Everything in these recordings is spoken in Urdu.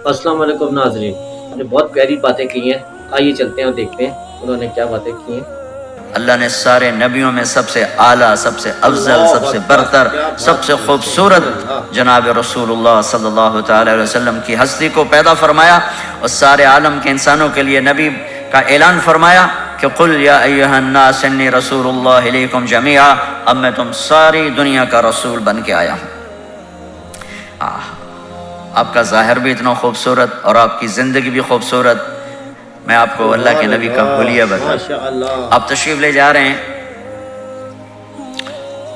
السلام علیکم ناظرین، انہوں نے بہت پیاری باتیں کی ہیں، آئیے چلتے ہیں اور دیکھتے ہیں انہوں نے کیا باتیں کی ہیں۔ اللہ نے سارے نبیوں میں سب سے اعلیٰ، سب سے افضل، سب سے برتر، سب سے خوبصورت جناب رسول اللہ صلی اللہ تعالی علیہ وسلم کی ہستی کو پیدا فرمایا اور سارے عالم کے انسانوں کے لیے نبی کا اعلان فرمایا کہ قل یا ایھا الناس انی رسول اللہ الیکم جمیعا، اب میں تم ساری دنیا کا رسول بن کے آیا ہوں۔ آپ کا ظاہر بھی اتنا خوبصورت اور آپ کی زندگی بھی خوبصورت۔ میں آپ کو اللہ کے نبی کا حلیہ بتا، آپ تشریف لے جا رہے ہیں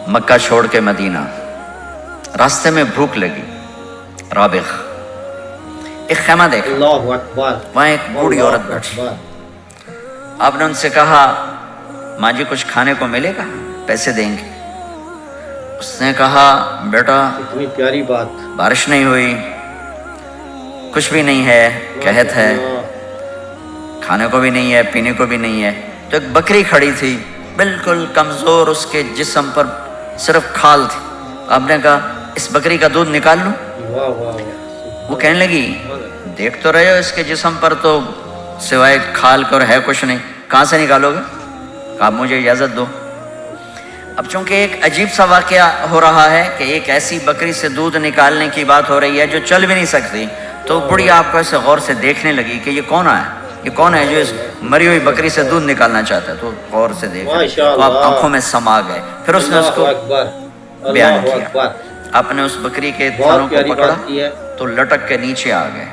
مکہ چھوڑ کے مدینہ، راستے میں بھوک لگی، رابغ ایک خیمہ دیکھا، اللہ اکبر، وہاں ایک بوڑھی عورت بیٹھی۔ آپ نے ان سے کہا ماں جی کچھ کھانے کو ملے گا، پیسے دیں گے؟ اس نے کہا بیٹا اتنی پیاری بات، بارش نہیں ہوئی، کچھ بھی نہیں ہے، قحط ہے، کھانے کو بھی نہیں ہے، پینے کو بھی نہیں ہے۔ تو ایک بکری کھڑی تھی بالکل کمزور، اس کے جسم پر صرف کھال تھی۔ آپ نے کہا اس بکری کا دودھ نکال لوں؟ واہ واہ، وہ کہنے لگی دیکھ تو رہے ہو اس کے جسم پر تو سوائے کھال کر ہے کچھ نہیں، کہاں سے نکالو گے؟ آپ مجھے اجازت دو۔ اب چونکہ ایک عجیب سا واقعہ ہو رہا ہے کہ ایک ایسی بکری سے دودھ نکالنے کی بات ہو رہی ہے جو چل بھی نہیں سکتی، تو بڑی آپ کو ایسے غور سے دیکھنے لگی کہ یہ کون ہے، یہ کون ہے جو اس مری ہوئی بکری سے دودھ نکالنا چاہتا ہے؟ تو غور سے دیکھا تو آپ آنکھوں میں سما گئے۔ پھر اس نے اس کو بیان کیا، آپ نے اس بکری کے تھنوں کو پکڑا تو لٹک کے نیچے آ گئے،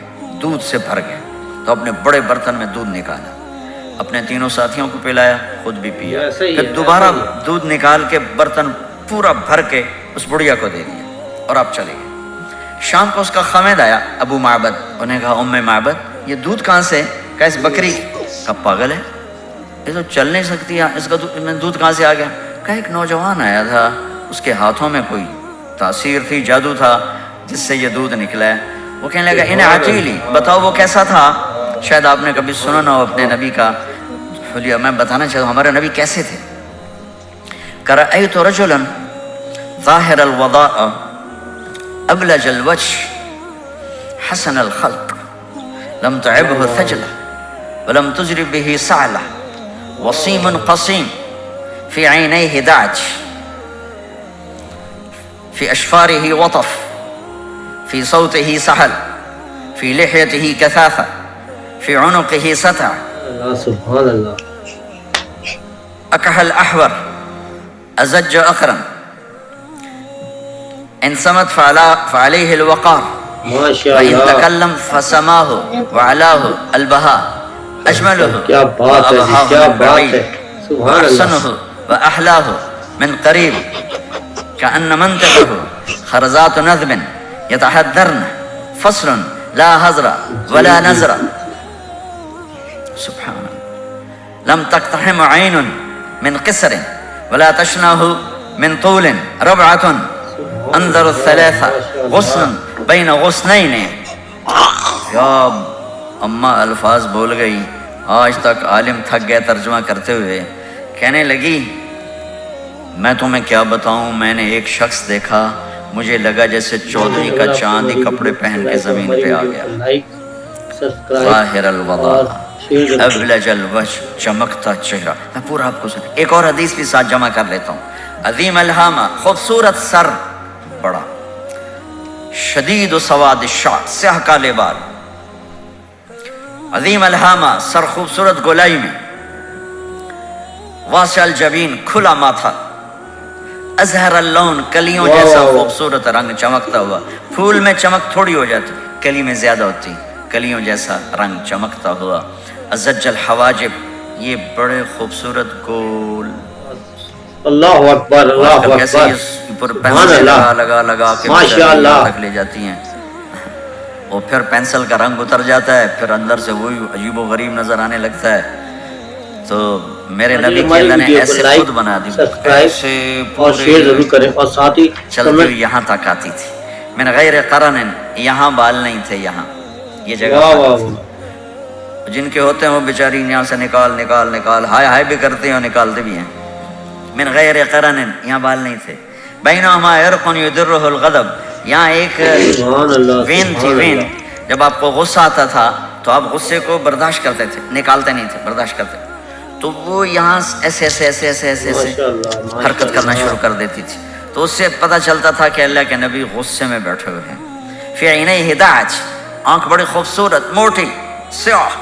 دودھ سے بھر گئے۔ تو اپنے بڑے برتن میں دودھ نکالا، اپنے تینوں ساتھیوں کو پلایا، خود بھی پیا، پھر دوبارہ دودھ نکال کے برتن پورا بھر کے اس بڑھیا کو دے دیا اور آپ چلے گئے۔ شام کو اس کا خامد آیا ابو معبد، انہیں کہا ام معبد یہ دودھ کہاں سے؟ کہا اس بکری کا، پاگل ہے یہ تو چل نہیں سکتی، اس کا دودھ کہاں سے آ گیا؟ کہا ایک نوجوان آیا تھا، اس کے ہاتھوں میں کوئی تاثیر تھی، جادو تھا جس سے یہ دودھ نکلا ہے۔ وہ کہنے لگا انہیں عتیلی، بتاؤ وہ کیسا تھا؟ شاید آپ نے کبھی سنا نہ ہو اپنے نبی کا حلیہ، میں بتانا چاہتا ہوں ہمارے نبی کیسے تھے۔ رأیت رجلا ظاہر الوضاء ابلج الوجه حسن الخلق لم تعبه ثجلة ولم تجرب به سعلة وصيم قصيم في عينيه دعج في أشفاره وطف في صوته سحل في لحيته كثافة في عنقه ستع سبحان اللہ، أكحل أحور أزج أقرن إن صمت فعليه الوقار ماشاء وإن اللہ، تكلم فسماه وعلاه البهاء أجمله کیا بات ہے جی، کیا وأبهاه من بات بعيد ہے، سبحان اللہ، وأحسنه وأحلاه من قريب كأن منطقه خرزات نذب يتحدرن فصل لا هزر ولا نزر سبحان الله لم تقتحم عين من قصر ولا تشنه من طول ربعة انظر الثلاثة غصن بين غصنين۔ یا اماں الفاظ بول گئی، آج تک عالم تھک گئے ترجمہ کرتے ہوئے، کہنے لگی میں تمہیں کیا بتاؤں، میں نے ایک شخص دیکھا، مجھے لگا جیسے چودھری کا چاند ہی کپڑے پہن کے زمین پہ آ گیا۔ ظاہر الوضاء ابلج الوجه، چمکتا چہرہ۔ میں پورا آپ کو سن ایک اور حدیث بھی ساتھ جمع کر لیتا ہوں۔ عظیم الہامہ، خوبصورت سر، بڑا شدید سواد الشعر، سیاہ کالے بال، عظیم الہامہ، سر خوبصورت گولائی میں، واسع الجبین، کھلا ماتھا، ازہر اللون، کلیوں جیسا خوبصورت رنگ چمکتا ہوا، پھول میں چمک تھوڑی ہو جاتی، کلی میں زیادہ ہوتی، کلیوں جیسا رنگ چمکتا ہوا، ازج الحواجب، یہ بڑے خوبصورت گول، اللہ اکبر، اللہ کیسے اکبر، یہ پر سبحان پینسل اللہ، لگا کے ماشاء اللہ، تک لے جاتی ہیں، اور پھر پینسل کا رنگ اتر جاتا ہے، پھر اندر سے وہی عجیب و غریب نظر آنے لگتا ہے۔ تو میرے نبی کی اللہ نے ایسے خود بنا دی، ایسے اور شیئر ضرور کریں، اور ساتھ ہی چلتے ہوئے یہاں تک آتی تھی، من غیر قرن، یہاں بال نہیں تھے، یہاں یہ جگہ جن کے ہوتے ہیں وہ بیچاری یہاں سے نکال نکال نکال ہائے ہائے بھی کرتے ہیں اور نکالتے بھی ہیں۔ من غیر قرن، یہاں بال نہیں تھے، بینہما عرق یدرہ الغضب، یہاں ایک وین تھی، وین جب آپ کو غصہ آتا تھا تو آپ غصے کو برداشت کرتے تھے, نکالتے نہیں تھے, برداشت کرتے, تو وہ یہاں ایسے ایسے ایسے ایسے ایسے ایسے ماشاءاللہ حرکت کرنا شروع کر دیتی تھی, تو اس سے پتہ چلتا تھا کہ اللہ کے نبی غصے میں بیٹھے ہوئے ہیں. فی عینیہ داج, آنکھ بڑی خوبصورت, موٹی, سیاہ,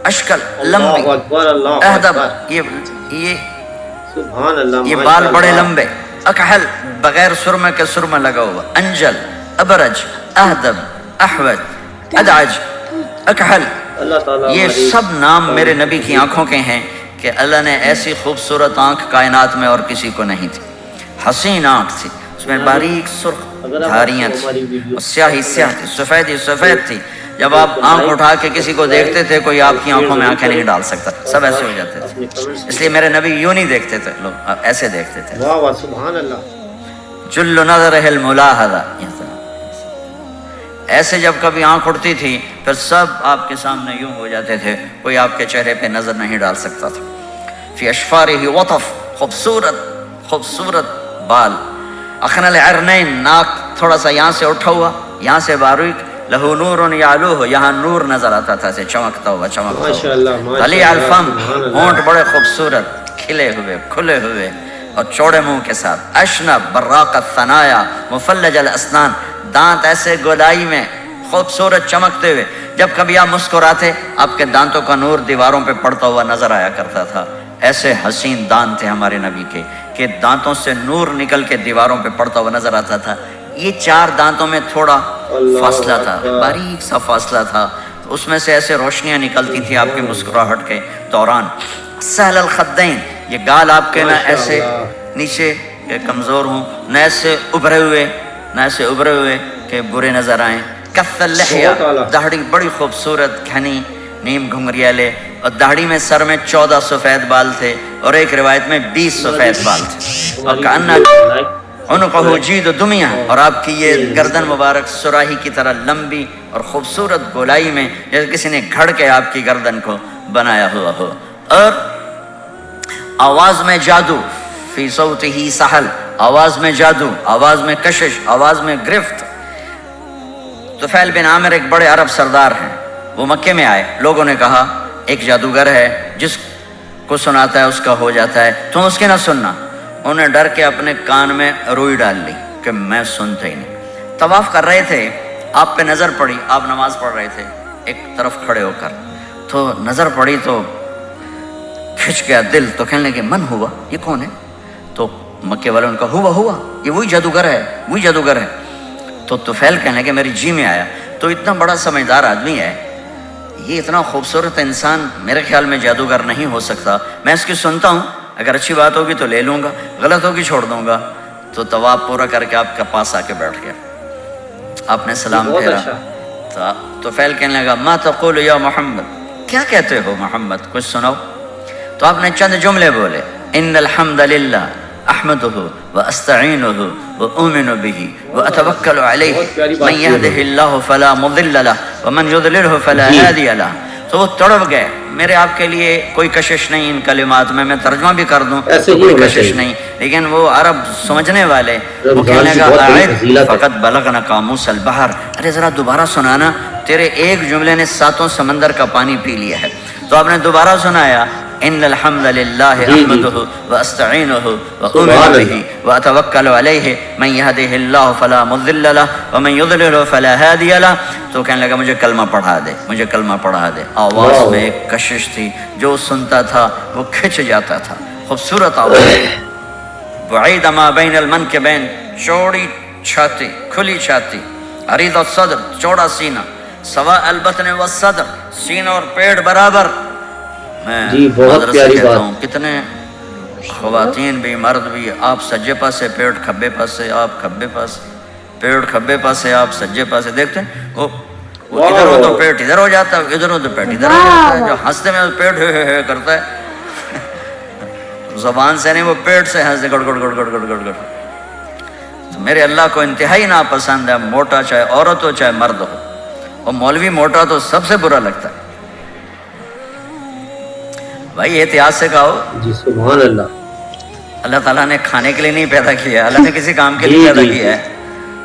اشکل, لمبی, اللہ اکبر, اللہ اہدب, اکبر, یہ سبحان اللہ, یہ بال بڑے لمبے, اکحل, بغیر سرمے کے سرمہ لگا ہوا, انجل, ابرج, اہدب, احوج, ادعج, اکحل, اللہ تعالیٰ یہ سب نام میرے نبی کی آنکھوں کے ہیں کہ اللہ نے ایسی خوبصورت آنکھ کائنات میں اور کسی کو نہیں تھی. حسین آنکھ تھی, اس میں باریک سرخ دھاریاں تھیں, سیاہی سیاہ تھی, سفیدی سفید تھی. جب آپ آنکھ اٹھا کے کسی کو دیکھتے تھے کوئی آپ کی آنکھوں میں آنکھیں نہیں ڈال سکتا, سب ایسے ہو جاتے تھے. اس لیے میرے نبی یوں نہیں دیکھتے تھے, لوگ ایسے دیکھتے تھے. واہ واہ, سبحان اللہ. جل نظرہ الملاحظہ, ایسے جب کبھی آنکھ اٹھتی تھی پھر سب آپ کے سامنے یوں ہو جاتے تھے, کوئی آپ کے چہرے پہ نظر نہیں ڈال سکتا تھا. فی اشفارہ وطف, خوبصورت خوبصورت بال, اخن العرنین, ناک تھوڑا سا یہاں سے اٹھا ہوا, یہاں سے باریک, لہو نور یعلوہ, یہاں نور نظر آتا تھا, سے چمکتا ہوا چمکتا ہوا. ماشاءاللہ, علی الفم, ہونٹ بڑے خوبصورت, کھلے ہوئے, کھلے ہوئے اور چوڑے منہ کے ساتھ. اشنب براق الثنایا مفلج الاسنان, دانت ایسے گولائی میں خوبصورت چمکتے ہوئے. جب کبھی آپ مسکراتے آپ کے دانتوں کا نور دیواروں پہ پڑتا ہوا نظر آیا کرتا تھا. ایسے حسین دانت تھے ہمارے نبی کے کہ دانتوں سے نور نکل کے دیواروں پہ پڑتا ہوا نظر آتا تھا. یہ 4 دانتوں میں تھوڑا فاصلہ تھا, باریک سا فاصلہ تھا, اس میں سے ایسے روشنیاں نکلتی تھی آپ کی مسکراہٹ کے دوران. سہل الخدین, یہ گال آپ کے نہ ایسے نیچے کمزور ہوں, نہ ایسے ابھرے ہوئے کہ برے نظر آئیں. کف اللحیہ, داڑھی بڑی خوبصورت گھنی نیم گھنگریالے, اور داڑھی میں سر میں 14 سفید بال تھے, اور ایک روایت میں 20 سفید بال تھے. اور کأنہ عنقہ جید دمیہ, اور آپ کی یہ گردن مبارک سراہی کی طرح لمبی اور خوبصورت گولائی میں, جیسے کسی نے گھڑ کے آپ کی گردن کو بنایا ہوا ہو. اور آواز میں جادو, فی صوتہ سحل, آواز میں جادو, آواز میں کشش, آواز میں گرفت. طفیل بن عامر ایک بڑے عرب سردار ہیں, وہ مکے میں آئے. لوگوں نے کہا ایک جادوگر ہے جس کو سناتا ہے اس کا ہو جاتا ہے, تم اس کی نہ سننا. انہیں ڈر کے اپنے کان میں روئی ڈال لی کہ میں سنتا ہی نہیں. طواف کر رہے تھے, آپ پہ نظر پڑی, آپ نماز پڑھ رہے تھے ایک طرف کھڑے ہو کر, تو نظر پڑی تو کھچ گیا دل. تو کہنے لگے من ہوا, یہ کون ہے؟ تو مکے والوں نے کہا ہوا, یہ وہی جادوگر ہے. تو طفیل کہنے لگے میری جی میں آیا, تو اتنا بڑا سمجھدار آدمی ہے, یہ اتنا خوبصورت انسان میرے خیال میں جادوگر نہیں ہو سکتا. میں اس کی سنتا ہوں, اگر اچھی بات ہوگی تو لے لوں گا, غلط ہوگی چھوڑ دوں گا. تو طواف پورا کر کے آپ کے پاس آ کے بیٹھ گیا. آپ نے سلام پھیرا. تو فیل کہنے لگا ما تقول یا محمد, کیا کہتے ہو محمد, کچھ سناؤ. تو آپ نے چند جملے بولے, ان الحمد للہ احمدہ واستعینہ واؤمن بہ واتوکل علیہ من یہدہ اللہ فلا مضل لہ ومن یضللہ فلا ہادی لہ. تو وہ تڑپ گئے. میرے آپ کے لیے کوئی کشش نہیں ان کلمات میں ترجمہ بھی کر دوں تو کوئی کشش نہیں, لیکن وہ عرب سمجھنے والے وہ کہنے لگا اعد فقط بلغنا قاموس البحر, ارے ذرا دوبارہ سنانا, تیرے ایک جملے نے 7 سمندر کا پانی پی لیا ہے. تو آپ نے دوبارہ سنایا ان الحمد للہ احمدہ واستعینہ واؤمن بہ واتوکل علیہ من یہدہ اللہ فلا مضل لہ ومن یضلل فلا ہادی لہ. تو کہنے لگا مجھے کلمہ پڑھا دے. آواز میں ایک کشش تھی, جو سنتا تھا وہ کھچ جاتا تھا. خوبصورت آواز. بعید ما بین المنکبین, چوڑی چھاتی, کھلی چھاتی. عریض الصدر, چوڑا سینہ. سواء البطن والصدر, سینہ اور پیٹ برابر. میں بہت پیاری بات. کتنے خواتین بھی مرد بھی, آپ سجے پاسے پیٹ کھبے پاسے, آپ کھبے پاسے پیٹ کھبے پاسے, آپ سجے پاسے. دیکھتے ہیں وہ ادھر ہو تو پیٹ ادھر ہو جاتا ہے, ادھر ہو تو پیٹ ادھر ہو جاتا ہے. جو ہنستے میں پیٹ ہے کرتا ہے, زبان سے نہیں, وہ پیٹ سے ہنستے گڑ گڑ گڑ گڑ گڑ گڑ گڑ. تو میرے اللہ کو انتہائی ناپسند ہے موٹا, چاہے عورت ہو چاہے مرد ہو. اور مولوی موٹا تو سب سے برا لگتا ہے. بھائی احتیاط سے کھاؤ. جی سبحان اللہ. اللہ تعالیٰ نے کھانے کے لیے نہیں پیدا کیا, اللہ نے کسی کام کے لیے پیدا کیا ہے.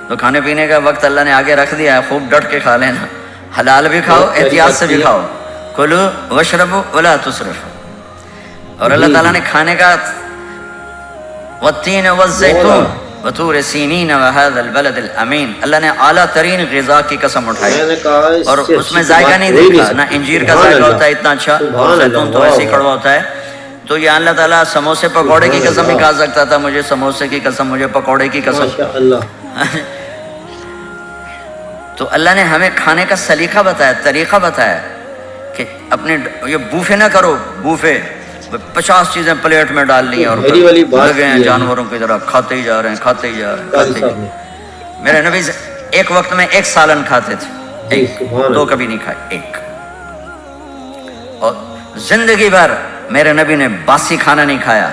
تو کھانے پینے کا وقت اللہ نے آگے رکھ دیا ہے, خوب ڈٹ کے کھا لینا. حلال بھی کھاؤ, احتیاط سے بھی کھاؤ. کلو وشربو ولا تسرفو. اور اللہ تعالیٰ نے کھانے کا والتین والزیتون وطور سینین وهذا البلد الامین, اللہ نے اعلیٰ ترین غذا کی قسم اٹھائی اور اس میں ذائقہ نہیں دیکھا. نہ انجیر کا ذائقہ ہوتا ہے اتنا اچھا, اور زیتون تو ایسے ہی کڑوا ہوتا ہے. تو یہ اللہ تعالیٰ سموسے پکوڑے کی قسم ہی کھا سکتا تھا, مجھے سموسے کی قسم, مجھے پکوڑے کی قسم. تو اللہ نے ہمیں کھانے کا سلیقہ بتایا, طریقہ بتایا کہ اپنے یہ بوفے نہ کرو. بوفے 50 چیزیں پلیٹ میں ڈال لی اور لگے ہیں جانوروں کی طرح, کھاتے ہی جا رہے ہیں, کھاتے ہی جا رہے ہیں, کھاتے ہی جا رہے ہیں. میرے نبی ایک وقت میں 1 سالن کھاتے تھے, 1 2 کبھی نہیں کھائے, 1. اور زندگی بھر میرے نبی نے باسی کھانا نہیں کھایا,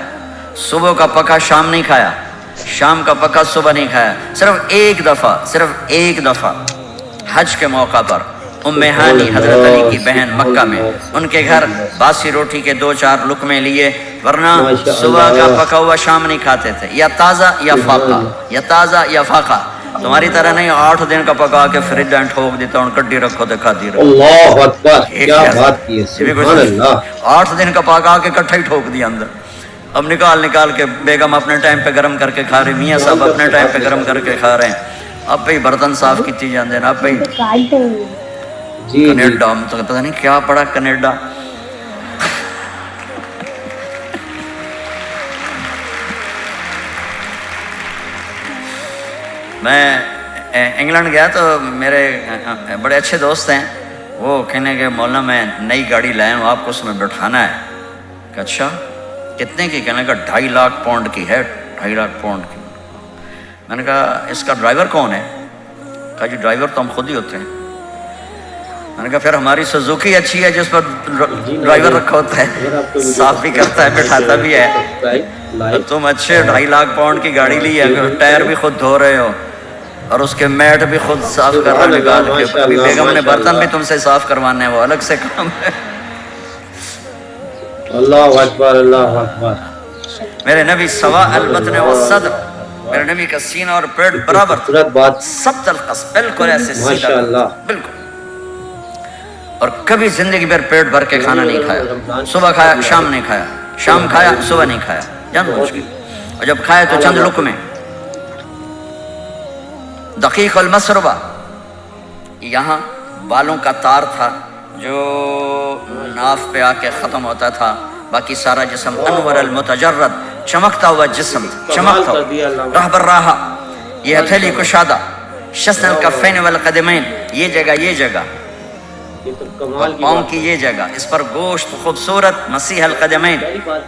صبح کا پکا شام نہیں کھایا, شام کا پکا صبح نہیں کھایا. صرف ایک دفعہ حج کے موقع پر ام ہانی حضرت علی کی بہن مکہ میں, ان کے گھر باسی روٹی کے 2-4 لقمے لیے, ورنہ صبح کا پکا ہوا شام نہیں کھاتے تھے, یا تازہ یا فاقہ, یا تازہ یا فاقہ. تمہاری طرح نہیں 8 دن کا پکا کے فریج میں ٹھوک دیتا ہوں, کڈی رکھو تو کھاتی رہو. اللہ اکبر, کیا بات کی ہے, سبحان اللہ. 8 دن کا پکا کے کٹھا ہی ٹھوک دیا اندر. اب نکال کے بیگم اپنے ٹائم پہ گرم کر کے کھا رہی, میاں صاحب اپنے ٹائم پہ گرم کر کے کھا رہے ہیں. اب بھائی برتن صاف کیتی جاندے ہیں, اب بھائی کینیڈا تو پتہ نہیں کیا پڑا کینیڈا. میں انگلینڈ گیا تو میرے بڑے اچھے دوست ہیں, وہ کہنے کہ مولانا میں نئی گاڑی لایا ہوں, آپ کو اس میں بٹھانا ہے. کہ اچھا کتنے کی؟ کہنے کا 2.5 لاکھ پاؤنڈ کی ہے. 2.5 لاکھ پاؤنڈ کی. میں نے کہا اس کا ڈرائیور کون ہے؟ کہا جی ڈرائیور تو ہم خود ہی ہوتے ہیں. میں نے کہا پھر ہماری سوزوکی اچھی ہے جس پر ڈرائیور رکھا ہوتا ہے, صاف بھی کرتا ہے, بٹھاتا بھی ہے. تم اچھے 2.5 لاکھ پاؤنڈ کی گاڑی لی ہے, ٹائر بھی خود دھو رہے ہو اور اس کے میٹ بھی خود صاف کر رہے نکال کے. بیگم نے برتن بھی تم سے صاف کروانے ہیں, وہ الگ سے کام ہے. اللہ اکبر, اللہ اکبر. میرے نبی سوا البطن والصدر, میرے نبی کا سینہ اور پیٹ برابر, سب تلقص بالکل ایسے سیدھا, بالکل. اور کبھی زندگی بھر پیٹ بھر کے کھانا نہیں کھایا. صبح کھایا شام نہیں کھایا, شام کھایا صبح نہیں کھایا, جان بوجھ کے. اور جب کھایا تو چند لقمے. دقیق المسربہ, یہاں بالوں کا تار تھا جو ناف پہ آ کے ختم ہوتا تھا, باقی سارا جسم انور المتجرد, چمکتا ہوا جسم, چمکتا ہوا. رہبر راہا, یہ ہتھیلی کشادہ, شسن الکفین والقدمین, یہ جگہ پاؤں کی یہ جگہ, اس پر گوشت خوبصورت, مسیح القدمین.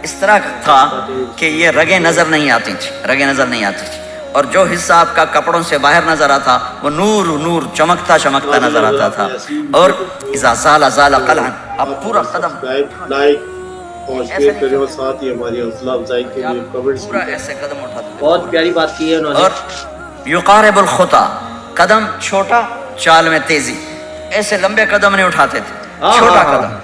اس طرح تھا کہ یہ رگیں نظر نہیں آتی تھی, اور جو حصہ آپ کا کپڑوں سے باہر نظر آتا وہ نور چمکتا نظر آتا تھا. اور اذا زال قلعا, اب پورا قدم پورا ایسے قدم اٹھاتا. بہت پیاری بات کی ہے انہوں نے. اور یقارب الخطا, قدم چھوٹا چال میں تیزی, ایسے لمبے قدم نہیں اٹھاتے تھے, چھوٹا قدم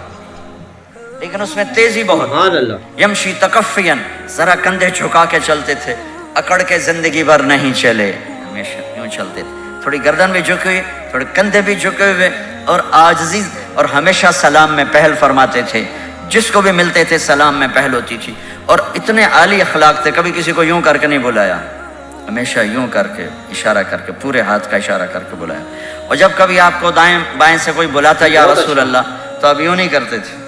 لیکن اس میں تیزی بہت. یمشی تکفین, ذرا کندھے جھکا کے چلتے تھے, اکڑ کے زندگی بھر نہیں چلے, ہمیشہ یوں چلتے تھے. تھوڑی گردن بھی جھکی ہوئی, تھوڑے کندھے بھی جھکے ہوئے, اور عاجزی, اور ہمیشہ سلام میں پہل فرماتے تھے. جس کو بھی ملتے تھے سلام میں پہل ہوتی تھی. اور اتنے عالی اخلاق تھے, کبھی کسی کو یوں کر کے نہیں بلایا, ہمیشہ یوں کر کے, اشارہ کر کے, پورے ہاتھ کا اشارہ کر کے بلایا. اور جب کبھی آپ کو دائیں بائیں سے کوئی بلاتا یا رسول اللہ, تو آپ یوں نہیں کرتے تھے.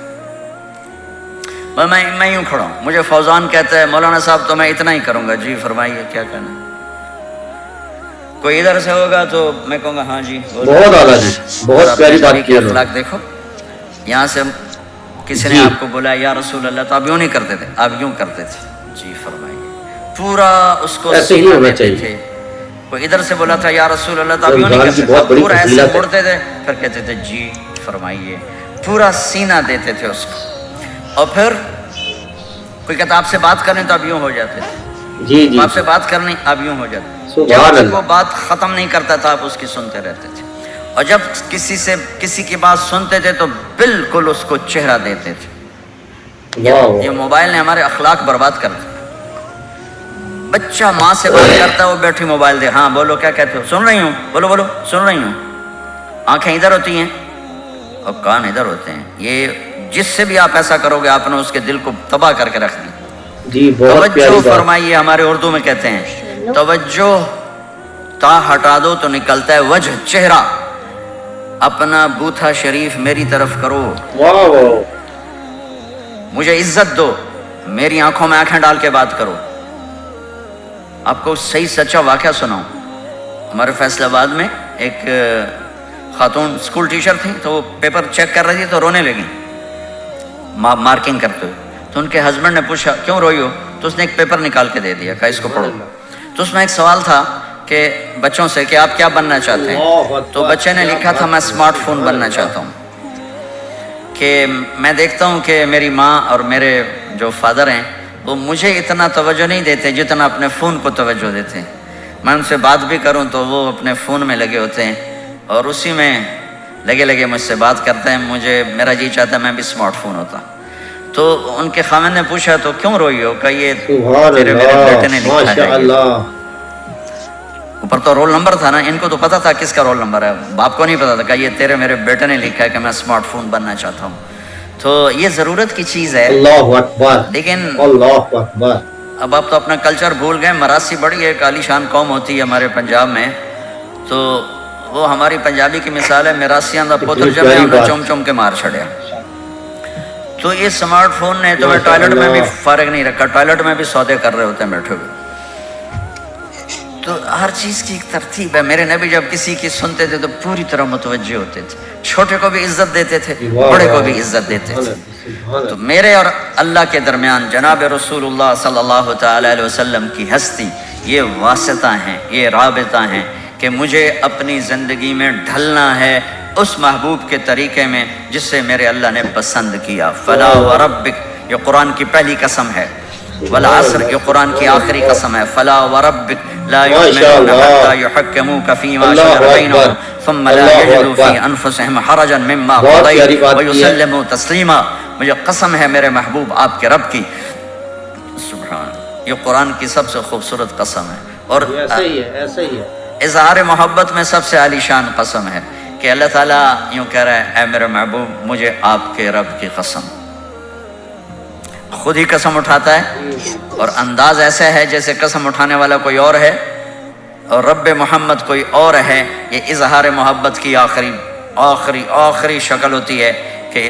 میں یوں کھڑا ہوں, مجھے فوزان کہتا ہے مولانا صاحب تو میں اتنا ہی کروں گا. جی فرمائیے کیا کہنا ہے. کوئی ادھر سے ہوگا تو میں کہوں گا ہاں جی. بہت اعلیٰ جی, بہت پیاری بات کی. اخلاق دیکھو, یہاں سے کسی نے آپ کو بولا یا رسول اللہ, تو آپ یوں نہیں کرتے تھے, آپ یوں کرتے تھے. جی فرمائیے, پورا اس کو سینہ دیتے تھے. کوئی ادھر سے بولا تھا یا رسول اللہ, تو آپ یوں نہیں کرتے تھے, پورا ایسے مڑتے تھے, پھر کہتے تھے جی فرمائیے, پورا سینہ دیتے تھے اس کو. اور پھر کوئی کہتا آپ سے بات کریں تو آپ یوں ہو جاتے تھے. جی آپ سے بات کرنی, آپ یوں ہو جاتے. جب وہ بات ختم نہیں کرتا تھا آپ اس کی سنتے رہتے تھے. اور جب کسی کی بات سنتے تھے تو بالکل اس کو چہرہ دیتے تھے. یہ موبائل نے ہمارے اخلاق برباد کر دیا. بچہ ماں سے بات کرتا ہے, وہ بیٹھی موبائل دے, ہاں بولو کیا کہتے ہو, سن رہی ہوں, بولو سن رہی ہوں. آنکھیں ادھر ہوتی ہیں, اور کان ادھر ہوتے ہیں. یہ جس سے بھی آپ ایسا کرو گے آپ نے اس کے دل کو تباہ کر کے رکھ دیا. جی بہت پیاری توجہ بات. فرمائیے. ہمارے اردو میں کہتے ہیں توجہ تا ہٹا دو تو نکلتا ہے وجہ, چہرہ. اپنا بوتھا شریف میری طرف کرو, واہ واہ. مجھے عزت دو, میری آنکھوں میں آنکھیں ڈال کے بات کرو. آپ کو صحیح سچا واقعہ سناؤں. ہمارے فیصل آباد میں ایک خاتون اسکول ٹیچر تھی, تو وہ پیپر چیک کر رہی تھی تو رونے لگی مارکنگ کرتے ہوئے. تو ان کے ہسبینڈ نے پوچھا کیوں روئی ہو, تو اس نے ایک پیپر نکال کے دے دیا, کہا اس کو پڑھو. تو اس میں ایک سوال تھا کہ بچوں سے کہ آپ کیا بننا چاہتے ہیں. تو بچے نے لکھا تھا میں اسمارٹ فون بننا چاہتا ہوں, کہ میں دیکھتا ہوں کہ میری ماں اور میرے جو فادر ہیں وہ مجھے اتنا توجہ نہیں دیتے جتنا اپنے فون کو توجہ دیتے ہیں. میں ان سے بات بھی کروں تو وہ اپنے فون میں لگے ہوتے ہیں اور اسی میں لگے مجھ سے بات کرتے ہیں. میرا جی چاہتا ہے میں بھی اسمارٹ فون ہوتا. تو ان کے خاوند نے پوچھا تو کیوں روئی ہو, کہ یہ تیرے میرے بیٹے نے لکھا ہے. اوپر تو رول نمبر تھا نا, ان کو تو پتا تھا کس کا رول نمبر ہے, باپ کو نہیں پتا تھا. کہ یہ تیرے میرے بیٹے نے لکھا ہے کہ میں اسمارٹ فون بننا چاہتا ہوں. تو یہ ضرورت کی چیز ہے. اللہ اکبر, لیکن اللہ اکبر. اب آپ تو اپنا کلچر بھول گئے. مراسی بڑی ایک عالی شان قوم ہوتی ہے ہمارے پنجاب میں, تو وہ ہماری پنجابی کی مثال ہے مراسیاں دا پوتر جب ہے چوم چوم کے مار چھڑیا. تو یہ اسمارٹ فون نے تو ٹوائلٹ میں بھی فارغ نہیں رکھا, ٹوائلٹ میں بھی سودے کر رہے ہوتے ہیں بیٹھے ہوئے. تو ہر چیز کی ایک ترتیب ہے. میرے نبی جب کسی کی سنتے تھے تو پوری طرح متوجہ ہوتے تھے, چھوٹے کو بھی عزت دیتے تھے, بڑے کو بھی عزت دیتے تھے. تو میرے اور اللہ کے درمیان جناب رسول اللہ صلی اللہ تعالی علیہ وسلم کی ہستی یہ واسطہ ہیں, یہ رابطہ ہیں کہ مجھے اپنی زندگی میں ڈھلنا ہے اس محبوب کے طریقے میں جس سے میرے اللہ نے پسند کیا. فلا وربک یہ قرآن کی پہلی قسم ہے, والعصر یہ قرآن کی آخری قسم ہے. فلا وربک لا يؤمنون حتى يحكموك فيما شجر بينهم ثم لا يجدوا في انفسهم حرجا مما قضيت ويسلموا تسلیما. مجھے قسم ہے میرے محبوب آپ کے رب کی. سبحان, یہ قرآن کی سب سے خوبصورت قسم ہے اور ایسا ہی ہے. اظہار محبت میں سب سے عالی شان قسم ہے کہ اللہ تعالیٰ یوں کہہ رہا ہے اے میرے محبوب مجھے آپ کے رب کی قسم. خود ہی قسم اٹھاتا ہے اور انداز ایسا ہے جیسے قسم اٹھانے والا کوئی اور ہے اور رب محمد کوئی اور ہے. یہ اظہار محبت کی آخری شکل ہوتی ہے کہ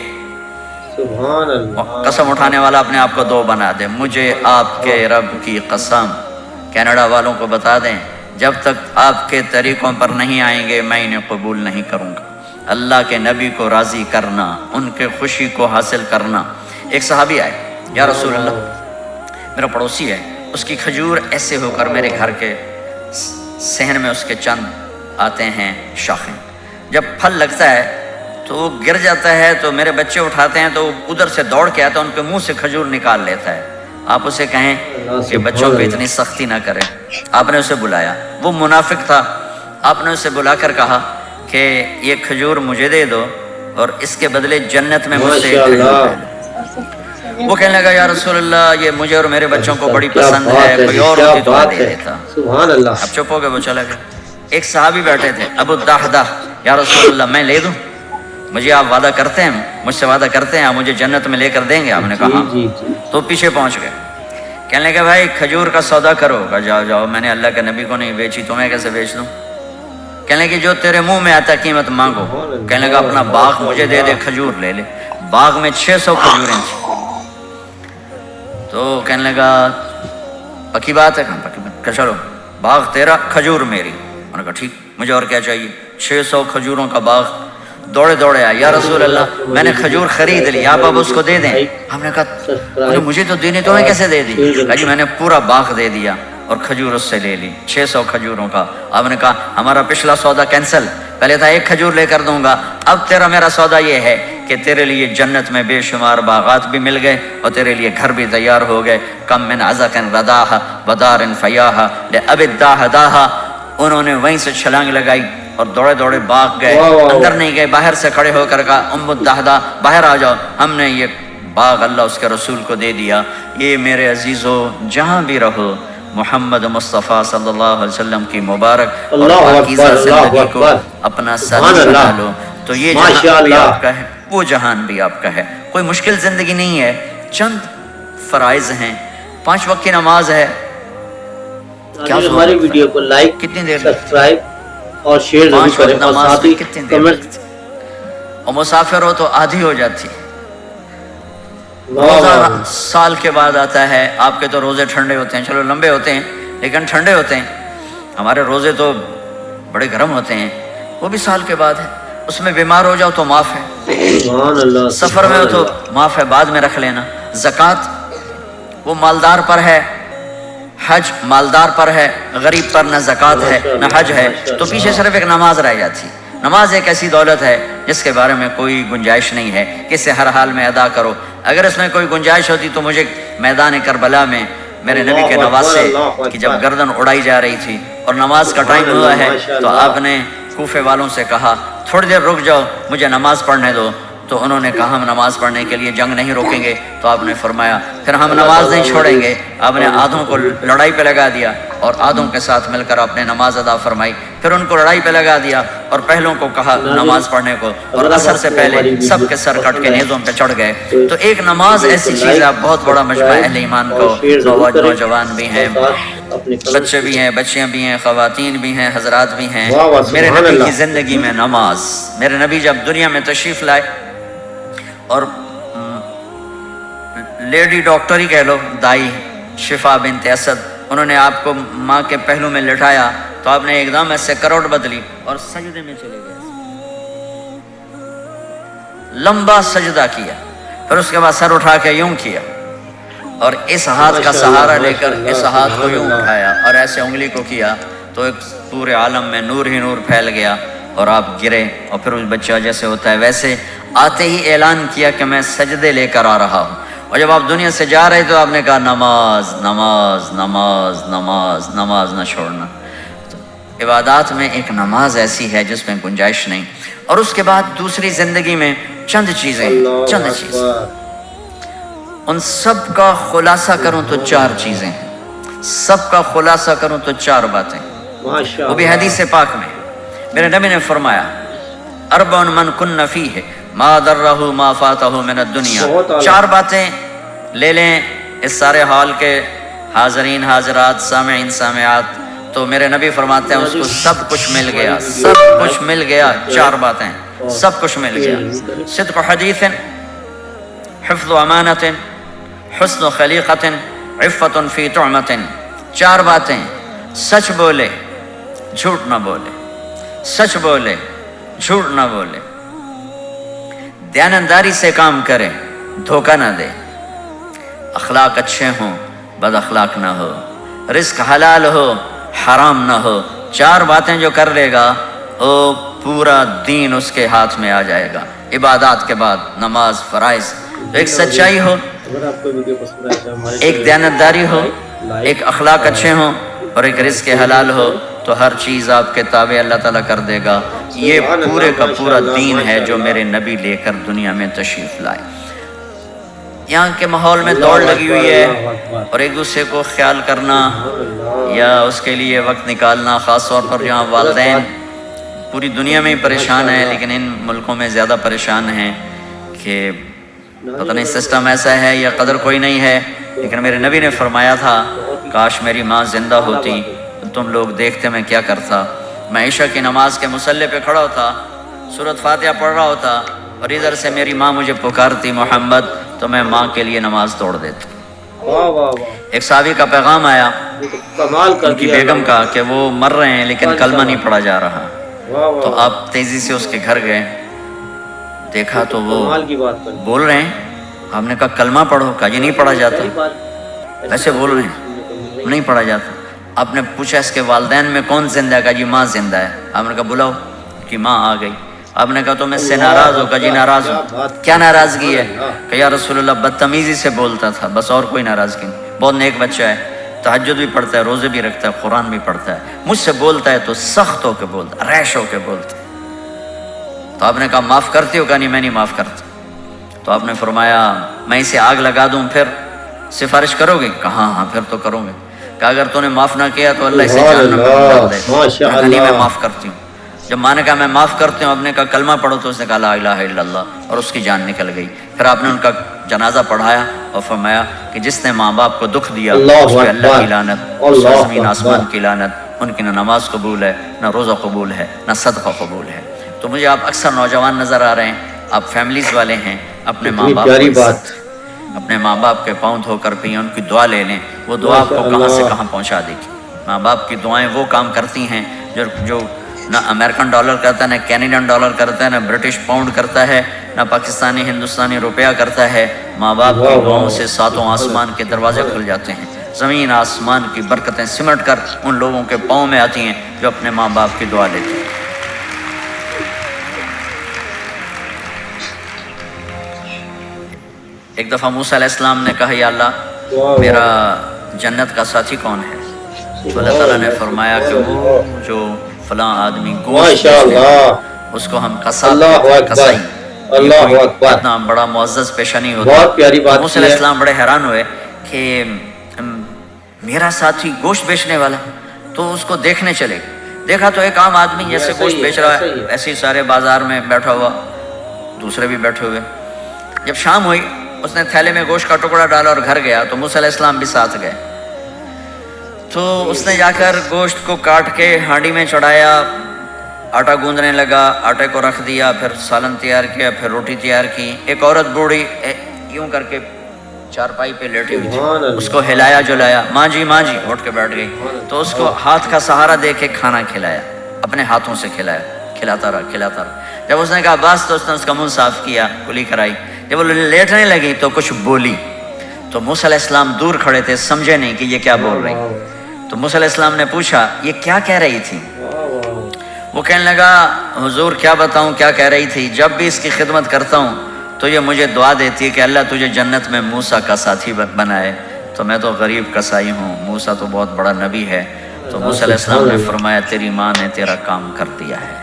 سبحان اللہ, قسم اٹھانے والا اپنے آپ کو دو بنا دے. مجھے آپ کے رب کی قسم. کینیڈا والوں کو بتا دیں جب تک آپ کے طریقوں پر نہیں آئیں گے میں انہیں قبول نہیں کروں گا. اللہ کے نبی کو راضی کرنا, ان کے خوشی کو حاصل کرنا. ایک صحابی آئے, یا رسول اللہ میرا پڑوسی ہے, اس کی کھجور ایسے ہو کر میرے گھر کے صحن میں اس کے چند آتے ہیں شاخیں, جب پھل لگتا ہے تو وہ گر جاتا ہے تو میرے بچے اٹھاتے ہیں تو ادھر سے دوڑ کے آتا ہے, ان کے منہ سے کھجور نکال لیتا ہے. آپ اسے کہیں کہ بچوں پہ اتنی سختی نہ کریں. آپ نے اسے بلایا, وہ منافق تھا. آپ نے اسے بلا کر کہا کہ یہ کھجور مجھے دے دو اور اس کے بدلے جنت میں مجھ سے ایک کھجور لے لو. وہ کہنے لگا یا رسول اللہ یہ مجھے اور میرے بچوں کو بڑی پسند ہے, کوئی اور ہوتی تو میں دے دیتا. سبحان اللہ. اب چپ ہو گئے, وہ چلا گیا. ایک صحابی بیٹھے تھے ابو الدحدہ, یا رسول اللہ میں لے دوں, مجھے آپ وعدہ کرتے ہیں, مجھ سے وعدہ کرتے ہیں آپ مجھے جنت میں لے کر دیں گے. آپ نے کہا تو پیچھے پہنچ گئے. کہنے لگے بھائی کھجور کا سودا کرو. کہا جاؤ جاؤ, میں نے اللہ کے نبی کو نہیں بیچی, تمہیں کیسے بیچ دوں. کہنے لگے جو تیرے منہ میں آتا قیمت مانگو. کہنے لگا اپنا باغ مجھے دے دے, کھجور لے لے. باغ میں 600 کھجوریں تھیں. تو کہنے لگا پکی بات ہے. کہاں پکی بات, کہ چلو باغ تیرا کھجور میری. انہوں نے کہا ٹھیک, مجھے اور کیا چاہیے. 600 کھجوروں کا باغ. دوڑے دوڑے آئے, یا رسول اللہ میں نے کھجور خرید لی, آپ اب اس کو دے دیں. ہم نے کہا مجھے تو دینی, تمہیں کیسے دے دی. کہا جی میں نے پورا باغ دے دیا اور کھجور اس سے لے لی 600 کھجوروں کا. آپ نے کہا ہمارا پچھلا سودا کینسل, پہلے تھا ایک کھجور لے کر دوں گا, اب تیرا میرا سودا یہ ہے کہ تیرے لیے جنت میں بے شمار باغات بھی مل گئے اور تیرے لیے گھر بھی تیار ہو گئے. کم من عزق رداہ ودار فیاہ لأب الداہ داہا. انہوں نے وہیں سے چھلانگ لگائی اور دوڑے دوڑے باغ گئے. اندر نہیں گئے, باہر سے کھڑے ہو کر کہا ام الدحدہ باہر آ جاؤ, ہم نے یہ باغ اللہ اس کے رسول کو دے دیا. یہ میرے عزیزو جہاں بھی رہو محمد مصطفیٰ صلی اللہ علیہ وسلم کی مبارک اور پاکیزہ زندگی کو اپنا ساتھی بنا لو. تو یہ ماشاء جہان بھی اللہ۔ آپ کا ہے، وہ جہان بھی آپ کا ہے۔ کوئی مشکل زندگی نہیں ہے، چند فرائض ہیں، 5 وقت کی نماز ہے۔ کیا ہماری ویڈیو کو لائک، کتنی دیر سبسکرائب اور شیئر ضرور 5 کریں، وقت اور نماز ساتھ میں ہی کتنی دیر کمنٹ۔ لگتی؟ اور مسافر ہو تو آدھی ہو جاتی۔ واہ روزہ واہ، سال کے بعد آتا ہے، آپ کے تو روزے ٹھنڈے ہوتے ہیں، چلو لمبے ہوتے ہیں لیکن ٹھنڈے ہوتے ہیں، ہمارے روزے تو بڑے گرم ہوتے ہیں، وہ بھی سال کے بعد ہے۔ اس میں بیمار ہو جاؤ تو معاف ہے، سبحان اللہ، سفر میں ہو تو معاف ہے، بعد میں رکھ لینا۔ زکوٰۃ وہ مالدار پر ہے، حج مالدار پر ہے، غریب پر نہ زکوٰۃ ہے نہ حج ہے، تو پیچھے صرف ایک نماز رہ جاتی۔ نماز ایک ایسی دولت ہے جس کے بارے میں کوئی گنجائش نہیں ہے کہ اسے ہر حال میں ادا کرو۔ اگر اس میں کوئی گنجائش ہوتی تو مجھے میدان کربلا میں میرے نبی کے نواسے کی جب گردن اڑائی جا رہی تھی اور نماز کا ٹائم ہوا ہے تو آپ نے کوفے والوں سے کہا تھوڑی دیر رک جاؤ، مجھے نماز پڑھنے دو۔ تو انہوں نے کہا ہم نماز پڑھنے کے لیے جنگ نہیں روکیں گے، تو آپ نے فرمایا پھر ہم نماز نہیں چھوڑیں گے۔ آپ نے آدھوں کو لڑائی پہ لگا دیا اور آدھوں کے ساتھ مل کر آپ نے نماز ادا فرمائی، پھر ان کو لڑائی پہ لگا دیا اور پہلوں کو کہا نماز پڑھنے کو، اور عصر سے پہلے سب کے سر کٹ کے نیزوں پہ چڑھ گئے۔ تو ایک نماز ایسی چیز ہے، بہت بڑا مجمع اہل ایمان کو، نوجوان بھی ہیں، بچے بھی ہیں، بچیاں بھی ہیں، خواتین بھی ہیں، حضرات بھی ہیں۔ میرے نبی کی زندگی میں نماز، میرے نبی جب دنیا میں تشریف لائے اور لیڈی ڈاکٹر ہی کہہ لو، دائی شفا بنت اسد، انہوں نے آپ کو ماں کے پہلو میں لٹایا تو آپ نے ایک دم ایسے کروٹ بدلی اور سجدے میں چلے گئے، لمبا سجدہ کیا، پھر اس کے بعد سر اٹھا کے یوں کیا اور اس ہاتھ کا سہارا لے کر اس ہاتھ کو یوں اٹھایا اور ایسے انگلی کو کیا تو ایک پورے عالم میں نور ہی نور پھیل گیا اور آپ گرے، اور پھر اس بچہ جیسے ہوتا ہے ویسے آتے ہی اعلان کیا کہ میں سجدے لے کر آ رہا ہوں۔ اور جب آپ دنیا سے جا رہے تو آپ نے کہا نماز نماز نماز نماز نماز نہ چھوڑنا۔ تو عبادات میں ایک نماز ایسی ہے جس میں گنجائش نہیں۔ اور اس کے بعد دوسری زندگی میں چند چیزیں، چند چیزیں، ان سب کا خلاصہ کروں تو 4 چیزیں ہیں، سب کا خلاصہ کروں تو 4 باتیں، وہ بھی حدیث پاک میں۔ میرے نبی نے فرمایا اربع من کن فیہ ما ضرہ ما فاتہ من الدنیا، 4 باتیں لے لیں اس سارے ہال کے حاضرین حاضرات سامعین سامعات، تو میرے نبی فرماتے ہیں اس کو سب کچھ مل گیا، سب کچھ مل گیا۔ 4 باتیں، سب کچھ مل گیا۔ صدق حدیث، حفظ امانت، حسن خلیقت، عفت فی طعمت۔ 4 باتیں، سچ بولے جھوٹ نہ بولے، سچ بولے جھوٹ نہ بولے، دیانتداری سے کام کرے، دھوکہ نہ دے، اخلاق اچھے ہوں، بد اخلاق نہ ہو، رزق حلال ہو، حرام نہ ہو۔ 4 باتیں جو کر لے گا وہ پورا دین اس کے ہاتھ میں آ جائے گا۔ عبادات کے بعد نماز، فرائض، تو ایک سچائی ہو، ایک دیانتداری ہو، ایک اخلاق اچھے ہوں اور ایک رزق حلال ہو، تو ہر چیز آپ کے تابع اللہ تعالیٰ کر دے گا۔ یہ پورے کا پورا دین ہے جو میرے نبی لے کر دنیا میں تشریف لائے۔ یہاں کے ماحول میں دوڑ لگی ہوئی ہے اور ایک دوسرے کو خیال کرنا یا اس کے لیے وقت نکالنا، خاص طور پر جہاں والدین پوری دنیا میں ہی پریشان ہیں لیکن ان ملکوں میں زیادہ پریشان ہیں کہ پتہ نہیں سسٹم ایسا ہے یا قدر کوئی نہیں ہے۔ لیکن میرے نبی نے فرمایا تھا کاش میری ماں زندہ ہوتی تو تم لوگ دیکھتے میں کیا کرتا۔ میں عشاء کی نماز کے مصلی پہ کھڑا ہوتا، سورۃ فاتحہ پڑھ رہا ہوتا اور ادھر سے میری ماں مجھے پکارتی محمد، تو میں ماں کے لیے نماز توڑ دیتا۔ ایک صحابی کا پیغام آیا ان کی بیگم کا کہ وہ مر رہے ہیں لیکن کلمہ نہیں پڑھا جا رہا، تو آپ تیزی سے اس کے گھر گئے، دیکھا تو وہ بول رہے ہیں، آپ نے کہا کلمہ پڑھو، کہا یہ نہیں پڑھا جاتا، ایسے بول رہے ہیں نہیں پڑھا جاتا۔ آپ نے پوچھا اس کے والدین میں کون زندہ ہے؟ کہا جی ماں زندہ ہے۔ آپ نے کہا بلاؤ، کہ ماں آ گئی۔ آپ نے کہا تم اس سے ناراض ہو؟ کہا جی ناراض ہوں۔ کیا ناراضگی ہے؟ کہ یا رسول اللہ بدتمیزی سے بولتا تھا، بس اور کوئی ناراضگی نہیں، بہت نیک بچہ ہے، تہجد بھی پڑھتا ہے، روزے بھی رکھتا ہے، قرآن بھی پڑھتا ہے، مجھ سے بولتا ہے تو سخت ہو کے بولتا، ریش ہو کے بولتا۔ تو آپ نے کہا معاف کرتی ہو؟ کہا نہیں میں نہیں معاف کرتا۔ تو آپ نے فرمایا میں اسے آگ لگا دوں پھر سفارش کرو گے؟ کہا ہاں پھر تو کروں گے۔ کہا اگر تو نے معاف نہ کیا تو اللہ اسے جہنم میں ڈال دے گا۔ کہا نہیں میں معاف کرتی ہوں۔ جب ماں نے کہا میں معاف کرتی ہوں، آپ نے کہا کلمہ پڑھو، تو اس نے کہا لا الہ الا اللہ، اور اس کی جان نکل گئی۔ پھر آپ نے ان کا جنازہ پڑھایا اور فرمایا کہ جس نے ماں باپ کو دکھ دیا اس پہ اللہ کی لعنت، اس پہ زمین آسمان کی لعنت، ان کی نہ نماز قبول ہے، نہ روزہ قبول ہے، نہ صدقہ قبول ہے۔ تو مجھے آپ اکثر نوجوان نظر آ رہے ہیں، آپ فیملیز والے ہیں، اپنے ماں باپ پیاری کو بات، اپنے ماں باپ کے پاؤں دھو کر پئیں، ان کی دعا لے لیں، وہ دعا آپ کو کہاں سے کہاں پہنچا دے گی۔ ماں باپ کی دعائیں وہ کام کرتی ہیں جو نہ امریکن ڈالر کرتا ہے، نہ کینیڈین ڈالر کرتا ہے، نہ برٹش پاؤنڈ کرتا ہے، نہ پاکستانی ہندوستانی روپیہ کرتا ہے۔ ماں باپ کی دعاؤں سے ساتوں آسمان کے دروازے کھل جاتے ہیں، زمین آسمان کی برکتیں سمٹ کر ان لوگوں کے پاؤں میں آتی ہیں جو اپنے ماں باپ کی دعا لیتے ہیں۔ ایک دفعہ موسیٰ علیہ السلام نے کہا یا اللہ میرا جنت کا ساتھی کون ہے؟ تو اللہ تعالیٰ نے فرمایا کہ وہ جو فلاں آدمی گوشت بیچنے والا، اس کو ہم قصاب کہتے ہیں، قصائی۔ اللہ اکبر، اتنا بڑا معزز پیشہ نہیں ہوتا۔ بہت پیاری بات موسیٰ علیہ السلام بڑے حیران ہوئے کہ میرا ساتھی گوشت بیچنے والا، تو اس کو دیکھنے چلے۔ دیکھا تو ایک عام آدمی جیسے گوشت بیچ رہا ہے، ایسے ہی سارے بازار میں بیٹھا ہوا، دوسرے بھی بیٹھے ہوئے۔ جب شام ہوئی اس نے تھیلے میں گوشت کا ٹکڑا ڈالا اور گھر گیا، تو موسیٰ علیہ السلام بھی ساتھ گئے۔ تو اس نے جا کر گوشت کو کاٹ کے ہانڈی میں چڑھایا، آٹا گوندنے لگا، آٹے کو رکھ دیا، پھر سالن تیار کیا، پھر روٹی تیار کی۔ ایک عورت بوڑھی یوں کر کے چارپائی پہ لیٹی ہوئی تھی، اس کو ہلایا جلایا، ماں جی ماں جی اٹھ کے بیٹھ گئی۔ تو اس کو ہاتھ کا سہارا دے کے کھانا کھلایا، اپنے ہاتھوں سے کھلایا، کھلاتا رہا۔ جب اس نے کہا بس، تو اس نے اس کا منہ صاف کیا، کلی کرائی۔ جب وہ لیٹنے لگی تو کچھ بولی، تو موسیٰ علیہ السلام دور کھڑے تھے، سمجھے نہیں کہ یہ کیا بول رہی۔ تو موسیٰ علیہ السلام نے پوچھا یہ کیا کہہ رہی تھی؟ وہ کہنے لگا حضور کیا بتاؤں کیا کہہ رہی تھی، جب بھی اس کی خدمت کرتا ہوں تو یہ مجھے دعا دیتی ہے کہ اللہ تجھے جنت میں موسیٰ کا ساتھی بنائے، تو میں تو غریب کسائی ہوں، موسیٰ تو بہت بڑا نبی ہے۔ تو موسیٰ علیہ السلام نے فرمایا تیری ماں نے تیرا کام کر دیا ہے،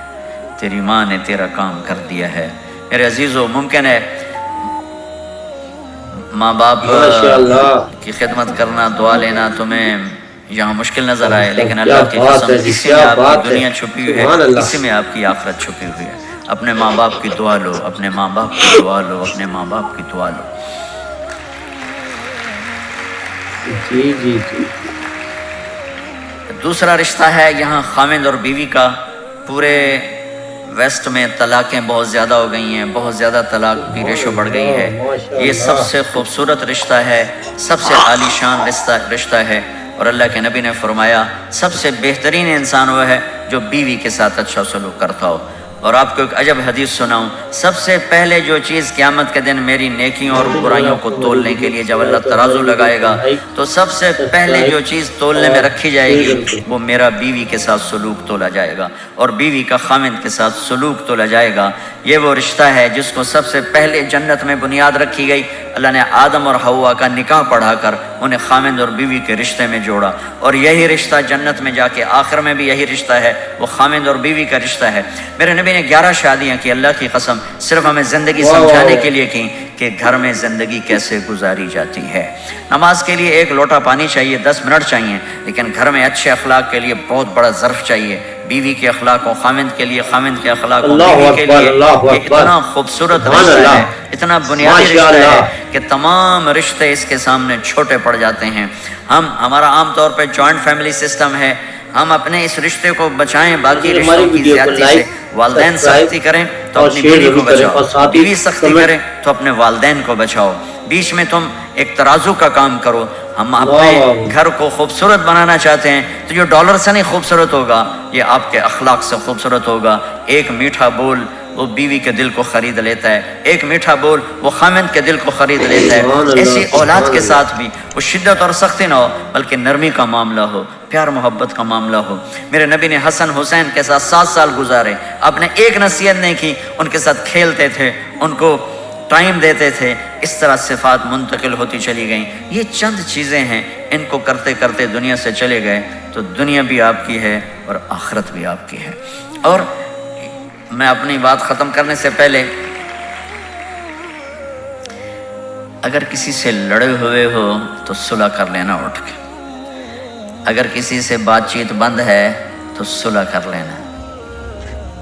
تیری ماں نے تیرا کام کر دیا ہے۔ میرے عزیزو، ممکن ہے ماں باپ کی خدمت کرنا، دعا لینا تمہیں یہاں مشکل نظر آئے، لیکن اللہ کی قسم اسی میں آپ کی دنیا چھپی ہوئی ہے، اسی میں آپ کی آخرت چھپی ہوئی ہے۔ اپنے ماں باپ کی دعا لو، اپنے ماں باپ کی دعا لو، اپنے ماں باپ کی دعا لو۔ جی جی جی۔ دوسرا رشتہ ہے یہاں خامند اور بیوی کا۔ پورے ویسٹ میں طلاقیں بہت زیادہ ہو گئی ہیں، بہت زیادہ طلاق کی ریشو بڑھ گئی ہے۔ یہ سب سے خوبصورت رشتہ ہے، سب سے عالی شان رشتہ ہے، اور اللہ کے نبی نے فرمایا سب سے بہترین انسان وہ ہے جو بیوی کے ساتھ اچھا سلوک کرتا ہو۔ اور آپ کو ایک عجب حدیث سناؤں، سب سے پہلے جو چیز قیامت کے دن میری نیکیوں اور برائیوں کو تولنے کے لیے جب اللہ ترازو لگائے گا، تو سب سے پہلے جو چیز تولنے میں رکھی جائے گی وہ میرا بیوی کے ساتھ سلوک تولا جائے گا، اور بیوی کا خامند کے ساتھ سلوک تولا جائے گا۔ یہ وہ رشتہ ہے جس کو سب سے پہلے جنت میں بنیاد رکھی گئی۔ اللہ نے آدم اور حوا کا نکاح پڑھا کر انہیں خامند اور بیوی کے رشتے میں جوڑا، اور یہی رشتہ جنت میں جا کے آخر میں بھی یہی رشتہ ہے، وہ خامند اور بیوی کا رشتہ ہے۔ میرے نبی نے 11 شادیاں کی، اللہ کی قسم صرف ہمیں زندگی سمجھانے کے لیے کی کہ گھر میں زندگی کیسے گزاری جاتی ہے۔ نماز کے لیے ایک لوٹا پانی چاہیے، 10 منٹ چاہیے، لیکن گھر میں اچھے اخلاق کے لیے بہت بڑا ظرف چاہیے۔ بیوی کے اخلاق و خامند کے لیے، خامند کے اخلاق و بیوی کے لیے، یہ اتنا خوبصورت رشتہ ہے، اتنا بنیادی رشتہ ہے کہ تمام رشتے اس کے سامنے چھوٹے پڑ جاتے ہیں۔ ہمارا عام طور پہ جوائنٹ فیملی سسٹم ہے، ہم اپنے اس رشتے کو بچائیں باقی رشتوں کی زیادتی سے۔ والدین سختی کریں تو اپنی بیوی کو بچاؤ، بیوی سختی کریں تو اپنے والدین کو بچاؤ، بیچ میں تم ایک ترازو کا کام کرو۔ ہم اپنے گھر کو خوبصورت بنانا چاہتے ہیں تو جو ڈالر سے نہیں خوبصورت ہوگا، یہ آپ کے اخلاق سے خوبصورت ہوگا۔ ایک میٹھا بول وہ بیوی کے دل کو خرید لیتا ہے، ایک میٹھا بول وہ خامند کے دل کو خرید لیتا ہے۔ ایسی اولاد کے ساتھ بھی وہ شدت اور سختی نہ ہو، بلکہ نرمی کا معاملہ ہو، پیار محبت کا معاملہ ہو۔ میرے نبی نے حسن حسین کے ساتھ 7 سال گزارے، آپ نے ایک نصیحت نہیں کی، ان کے ساتھ کھیلتے تھے، ان کو ٹائم دیتے تھے، اس طرح صفات منتقل ہوتی چلی گئیں۔ یہ چند چیزیں ہیں، ان کو کرتے کرتے دنیا سے چلے گئے تو دنیا بھی آپ کی ہے اور آخرت بھی آپ کی ہے۔ اور میں اپنی بات ختم کرنے سے پہلے، اگر کسی سے لڑے ہوئے ہو تو صلح کر لینا اٹھ کے، اگر کسی سے بات چیت بند ہے تو صلح کر لینا۔